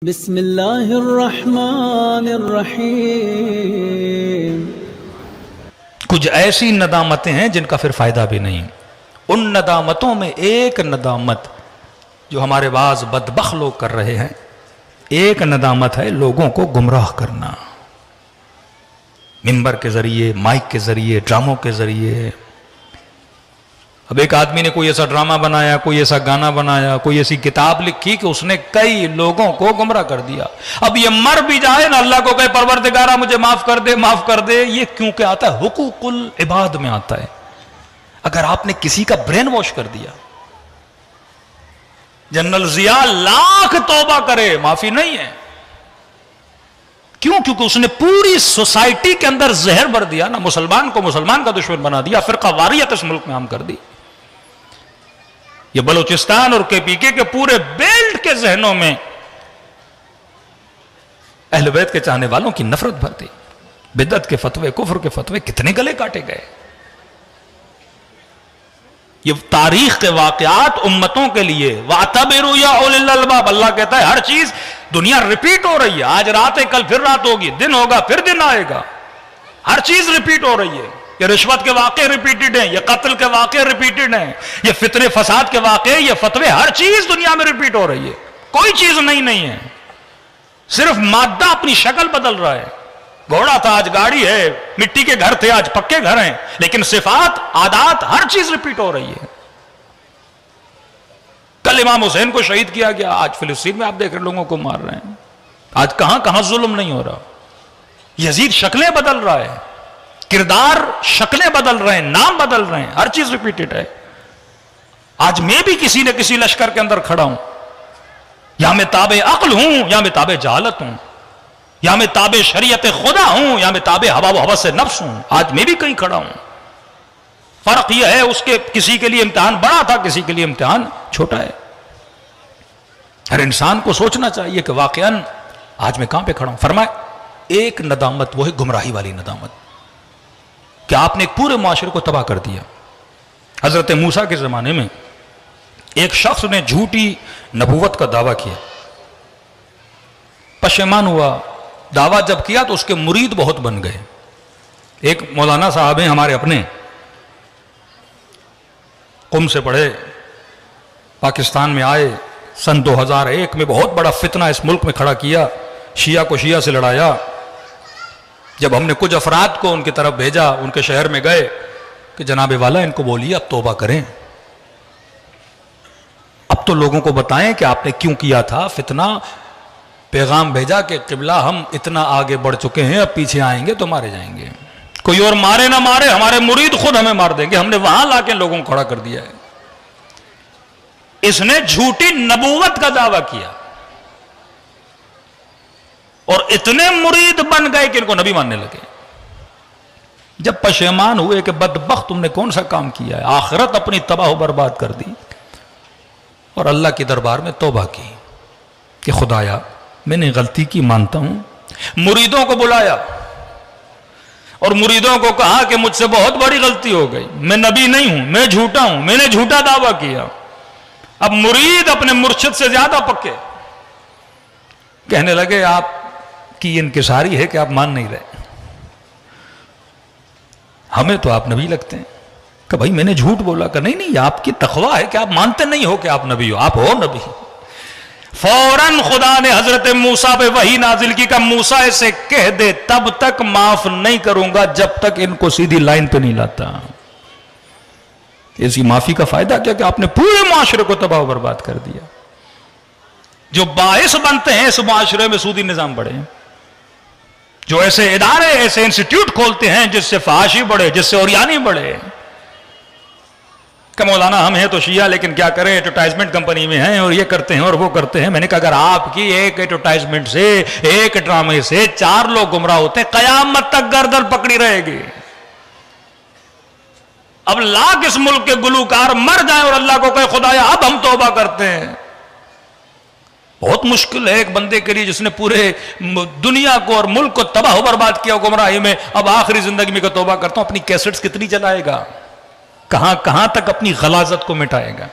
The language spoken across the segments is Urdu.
بسم اللہ الرحمن الرحیم۔ کچھ ایسی ندامتیں ہیں جن کا پھر فائدہ بھی نہیں۔ ان ندامتوں میں ایک ندامت جو ہمارے بعض بدبخت لوگ کر رہے ہیں، ایک ندامت ہے لوگوں کو گمراہ کرنا، ممبر کے ذریعے، مائک کے ذریعے، ڈراموں کے ذریعے۔ اب ایک آدمی نے کوئی ایسا ڈرامہ بنایا، کوئی ایسا گانا بنایا، کوئی ایسی کتاب لکھی کہ اس نے کئی لوگوں کو گمراہ کر دیا۔ اب یہ مر بھی جائے نا، اللہ کو کہے پروردگارہ مجھے معاف کر دے، معاف کر دے، یہ کیونکہ آتا ہے حقوق العباد میں آتا ہے۔ اگر آپ نے کسی کا برین واش کر دیا، جنرل ضیاء لاکھ توبہ کرے معافی نہیں ہے۔ کیوں؟ کیونکہ اس نے پوری سوسائٹی کے اندر زہر بھر دیا نا، مسلمان کو مسلمان کا دشمن بنا دیا، فرقہ واریت اس ملک میں عام کر دی۔ یہ بلوچستان اور کے پی کے پورے بیلٹ کے ذہنوں میں اہل بیت کے چاہنے والوں کی نفرت بھر دی۔ بدعت کے فتوے، کفر کے فتوے کتنے گلے کاٹے گئے۔ یہ تاریخ کے واقعات امتوں کے لیے وَاعْتَبِرُوا يَا أُولِي الْأَلْبَابِ، اللہ کہتا ہے ہر چیز دنیا ریپیٹ ہو رہی ہے، آج رات ہے کل پھر رات ہوگی، دن ہوگا پھر دن آئے گا، ہر چیز ریپیٹ ہو رہی ہے۔ یہ رشوت کے واقعے ریپیٹڈ ہیں، یہ قتل کے واقعے ریپیٹڈ ہیں، یہ فتنے فساد کے واقعے، یہ فتوے، ہر چیز دنیا میں ریپیٹ ہو رہی ہے، کوئی چیز نئی نہیں ہے، صرف مادہ اپنی شکل بدل رہا ہے۔ گھوڑا تھا آج گاڑی ہے، مٹی کے گھر تھے آج پکے گھر ہیں، لیکن صفات، عادات، ہر چیز ریپیٹ ہو رہی ہے۔ کل امام حسین کو شہید کیا گیا، آج فلسطین میں آپ دیکھ رہے لوگوں کو مار رہے ہیں، آج کہاں کہاں ظلم نہیں ہو رہا۔ یزید شکلیں بدل رہا ہے، کردار شکلیں بدل رہے ہیں، نام بدل رہے ہیں، ہر چیز ریپیٹڈ ہے۔ آج میں بھی کسی نہ کسی لشکر کے اندر کھڑا ہوں، یا میں تابع عقل ہوں یا میں تابع جہالت ہوں، یا میں تابع شریعت خدا ہوں یا میں تابع ہوا و ہوس نفس ہوں، آج میں بھی کہیں کھڑا ہوں۔ فرق یہ ہے اس کے کسی کے لیے امتحان بڑا تھا، کسی کے لیے امتحان چھوٹا ہے۔ ہر انسان کو سوچنا چاہیے کہ واقعاً آج میں کہاں پہ کھڑا ہوں۔ فرمائے ایک ندامت وہ ہے گمراہی والی ندامت، کہ آپ نے ایک پورے معاشرے کو تباہ کر دیا۔ حضرت موسیٰ کے زمانے میں ایک شخص نے جھوٹی نبوت کا دعویٰ کیا، پشیمان ہوا، دعویٰ جب کیا تو اس کے مرید بہت بن گئے۔ ایک مولانا صاحب ہیں ہمارے اپنے، قم سے پڑھے، پاکستان میں آئے، سن 2001 میں بہت بڑا فتنہ اس ملک میں کھڑا کیا، شیعہ کو شیعہ سے لڑایا۔ جب ہم نے کچھ افراد کو ان کی طرف بھیجا، ان کے شہر میں گئے کہ جناب والا ان کو بولیے اب توبہ کریں، اب تو لوگوں کو بتائیں کہ آپ نے کیوں کیا تھا فتنہ۔ پیغام بھیجا کہ قبلہ ہم اتنا آگے بڑھ چکے ہیں، اب پیچھے آئیں گے تو مارے جائیں گے، کوئی اور مارے نہ مارے ہمارے مرید خود ہمیں مار دیں گے، ہم نے وہاں لا کے لوگوں کو کھڑا کر دیا ہے۔ اس نے جھوٹی نبوت کا دعویٰ کیا اور اتنے مرید بن گئے کہ ان کو نبی ماننے لگے۔ جب پشیمان ہوئے کہ بدبخت تم نے کون سا کام کیا ہے، آخرت اپنی تباہ و برباد کر دی، اور اللہ کے دربار میں توبہ کی کہ خدایا میں نے غلطی کی، مانتا ہوں۔ مریدوں کو بلایا اور مریدوں کو کہا کہ مجھ سے بہت بڑی غلطی ہو گئی، میں نبی نہیں ہوں، میں جھوٹا ہوں، میں نے جھوٹا دعویٰ کیا۔ اب مرید اپنے مرشد سے زیادہ پکے، کہنے لگے آپ کی انکساری ہے کہ آپ مان نہیں رہے، ہمیں تو آپ نبی لگتے ہیں۔ کہ بھائی میں نے جھوٹ بولا، کہ نہیں نہیں آپ کی تقویٰ ہے کہ آپ مانتے نہیں ہو کہ آپ نبی ہو، آپ ہو نبی۔ فوراً خدا نے حضرت موسیٰ پہ وحی نازل کی کہ موسیٰ اسے کہہ دے تب تک معاف نہیں کروں گا جب تک ان کو سیدھی لائن پہ نہیں لاتا۔ ایسی معافی کا فائدہ کیا کہ آپ نے پورے معاشرے کو تباہ و برباد کر دیا۔ جو باعث بنتے ہیں اس معاشرے میں سودی نظام بڑھے، جو ایسے ادارے، ایسے انسٹیٹیوٹ کھولتے ہیں جس سے فحاشی بڑھے، جس سے اوریانی بڑھے، کہ مولانا ہم ہیں تو شیعہ لیکن کیا کریں ایڈورٹائزمنٹ کمپنی میں ہیں اور یہ کرتے ہیں اور وہ کرتے ہیں۔ میں نے کہا اگر آپ کی ایک ایڈورٹائزمنٹ سے، ایک ڈرامے سے 4 لوگ گمراہ ہوتے ہیں، قیامت تک گردن پکڑی رہے گی۔ اب لاکھ اس ملک کے گلوکار مر جائیں اور اللہ کو کہے خدایا اب ہم توبہ کرتے ہیں، بہت مشکل ہے ایک بندے کے لیے جس نے پورے دنیا کو اور ملک کو تباہ و برباد کیا گمراہی میں، اب آخری زندگی میں کہ توبہ کرتا ہوں، اپنی کیسٹس کتنی چلائے گا، کہاں کہاں تک اپنی غلاظت کو مٹائے گا۔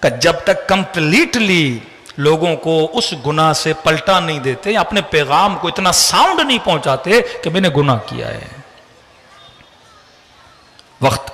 کہ جب تک کمپلیٹلی لوگوں کو اس گناہ سے پلٹا نہیں دیتے، اپنے پیغام کو اتنا ساؤنڈ نہیں پہنچاتے کہ میں نے گناہ کیا ہے. وقت